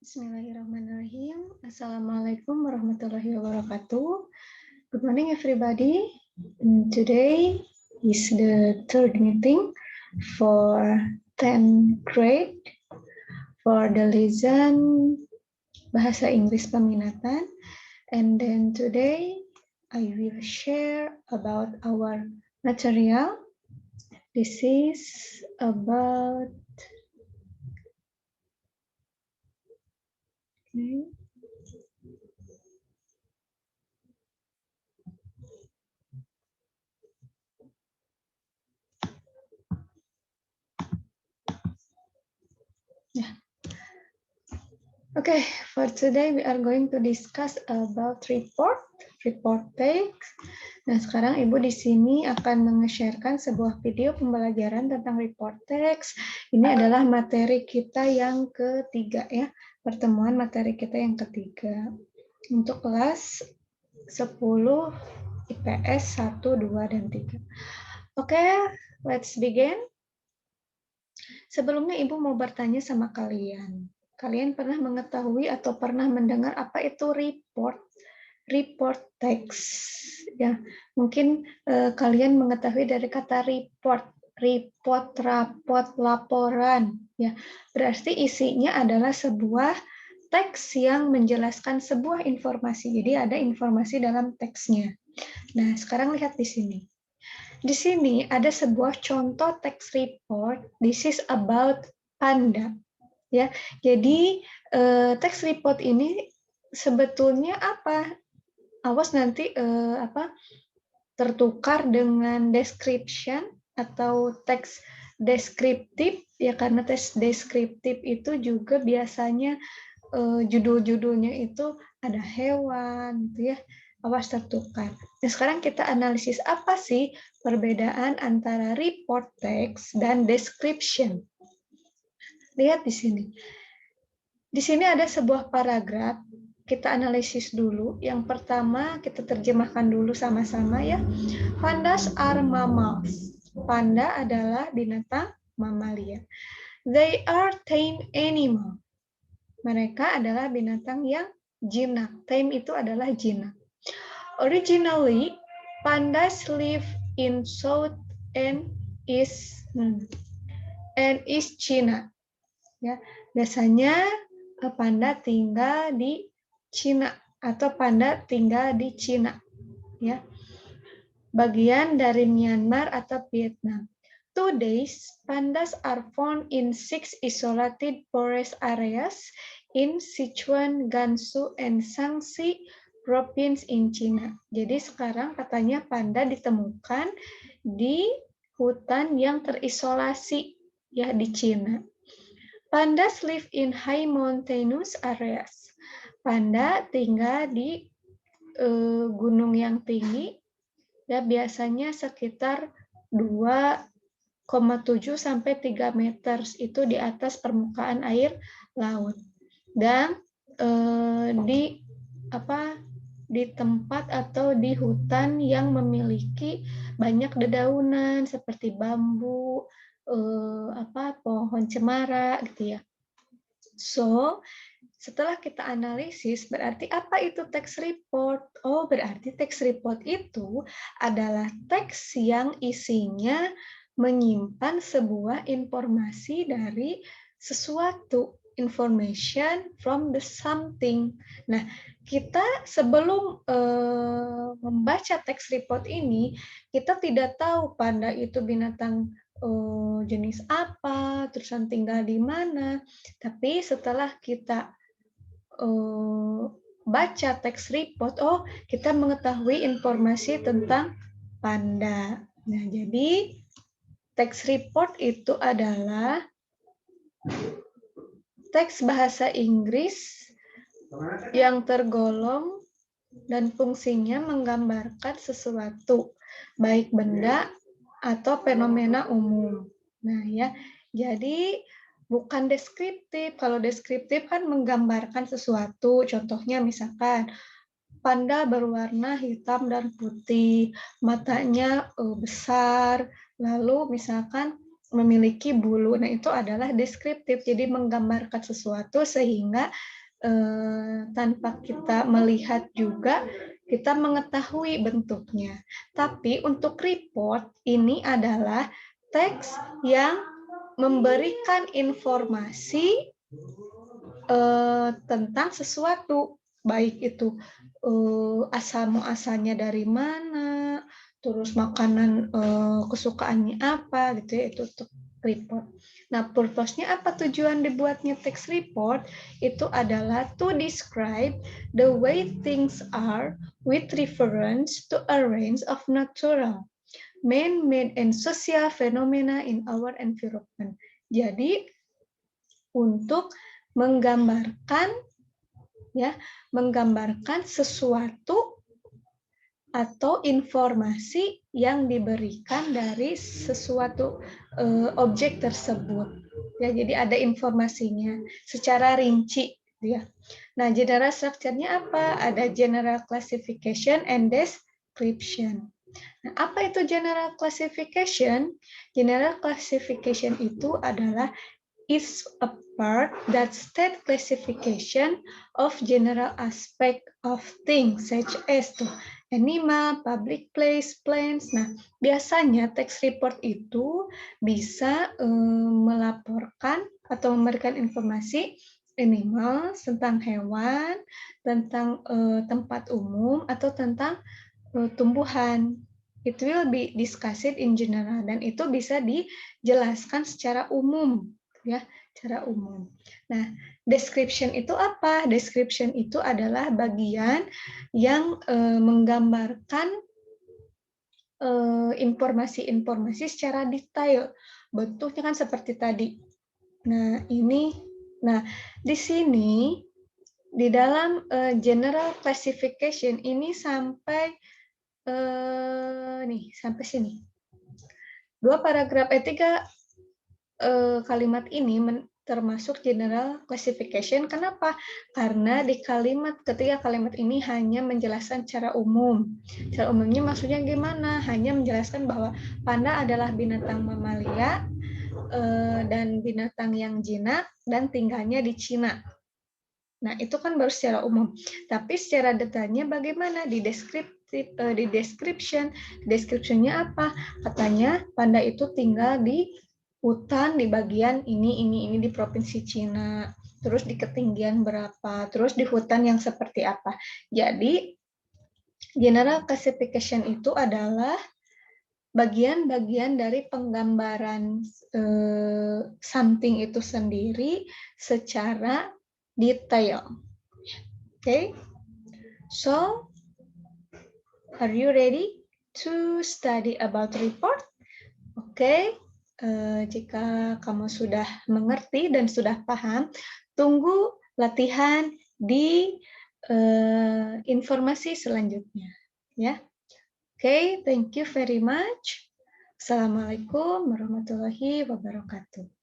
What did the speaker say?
Bismillahirrahmanirrahim. Assalamualaikum warahmatullahi wabarakatuh. Good morning, everybody. Today is the third meeting for 10th grade for the lesson Bahasa Inggris Peminatan. And then today I will share about our material. This is about Okay, for today we are going to discuss about report text. Nah, sekarang Ibu di sini akan menge-sharekan sebuah video pembelajaran tentang report text. Ini adalah materi kita yang ketiga ya, pertemuan materi kita yang ketiga. Untuk kelas 10 IPS 1, 2, dan 3. Oke, let's begin. Sebelumnya Ibu mau bertanya sama kalian. Kalian pernah mengetahui atau pernah mendengar apa itu report? Report text. Ya, mungkin kalian mengetahui dari kata report, rapot, laporan. Ya, berarti isinya adalah sebuah teks yang menjelaskan sebuah informasi. Jadi ada informasi dalam teksnya. Nah, sekarang lihat di sini. Di sini ada sebuah contoh text report. This is about panda. Ya, jadi text report ini sebetulnya apa? Awas nanti tertukar dengan description atau teks deskriptif ya, karena teks deskriptif itu juga biasanya judul-judulnya itu ada hewan gitu ya. Awas tertukar. Nah, sekarang kita analisis apa sih perbedaan antara report text dan description. Lihat di sini. Di sini ada sebuah paragraf. Kita analisis dulu. Yang pertama kita terjemahkan dulu sama-sama ya. Pandas are mammals. Panda adalah binatang mamalia. They are tame animal. Mereka adalah binatang yang jinak. Tame itu adalah jinak. Originally, pandas live in South and East China. Ya, biasanya panda tinggal di Cina atau panda tinggal di Cina. Ya, bagian dari Myanmar atau Vietnam. Nowadays, pandas are found in 6 isolated forest areas in Sichuan, Gansu, and Shaanxi province in China. Jadi sekarang katanya panda ditemukan di hutan yang terisolasi ya di China. Pandas live in high mountainous areas. Panda tinggal di gunung yang tinggi, ya biasanya sekitar 2,7 sampai 3 meter itu di atas permukaan air laut. Dan di tempat atau di hutan yang memiliki banyak dedaunan seperti bambu, pohon cemara gitu ya. So, setelah kita analisis, berarti apa itu text report? Oh, berarti text report itu adalah teks yang isinya menyimpan sebuah informasi dari sesuatu, information from the something. Nah, kita sebelum membaca text report ini, kita tidak tahu panda itu binatang jenis apa, terusan tinggal di mana. Tapi setelah kita baca teks report, oh kita mengetahui informasi tentang panda. Nah, jadi teks report itu adalah teks bahasa Inggris yang tergolong dan fungsinya menggambarkan sesuatu, baik benda atau fenomena umum. Nah, ya. Jadi bukan deskriptif. Kalau deskriptif kan menggambarkan sesuatu. Contohnya misalkan panda berwarna hitam dan putih, matanya besar, lalu misalkan memiliki bulu. Nah, itu adalah deskriptif. Jadi menggambarkan sesuatu sehingga tanpa kita melihat juga kita mengetahui bentuknya. Tapi untuk report ini adalah teks yang memberikan informasi tentang sesuatu, baik itu asal muasalnya dari mana, terus makanan kesukaannya apa, gitu ya, itu untuk report. Nah, purpose-nya apa, tujuan dibuatnya text report itu adalah to describe the way things are with reference to a range of natural, man-made and social phenomena in our environment. Jadi untuk menggambarkan sesuatu atau informasi yang diberikan dari sesuatu objek tersebut. Ya, jadi ada informasinya secara rinci, ya. Nah, general structure-nya apa? Ada general classification and description. Nah, apa itu general classification? General classification itu adalah is a part that state classification of general aspect of things such as animal, public place, plants. Nah, biasanya text report itu bisa melaporkan atau memberikan informasi animal, tentang hewan, tentang tempat umum, atau tentang tumbuhan. It will be discussed in general, dan itu bisa dijelaskan secara umum, ya, secara umum. Nah, description itu apa? Description itu adalah bagian yang menggambarkan informasi-informasi secara detail. Bentuknya kan seperti tadi. Nah, di sini di dalam general classification ini sampai sampai sini. Tiga kalimat ini termasuk general classification. Kenapa? Karena di ketiga kalimat ini hanya menjelaskan secara umum. Secara umumnya maksudnya gimana? Hanya menjelaskan bahwa panda adalah binatang mamalia dan binatang yang jinak dan tinggalnya di Cina. Nah, itu kan baru secara umum. Tapi secara detailnya bagaimana? Di description. Description-nya apa? Katanya panda itu tinggal di hutan di bagian ini di provinsi Cina. Terus di ketinggian berapa? Terus di hutan yang seperti apa? Jadi, general classification itu adalah bagian-bagian dari penggambaran something itu sendiri secara detail. Okay, so are you ready to study about report? Okay, jika kamu sudah mengerti dan sudah paham, tunggu latihan di informasi selanjutnya. Ya, okay, thank you very much. Assalamualaikum warahmatullahi wabarakatuh.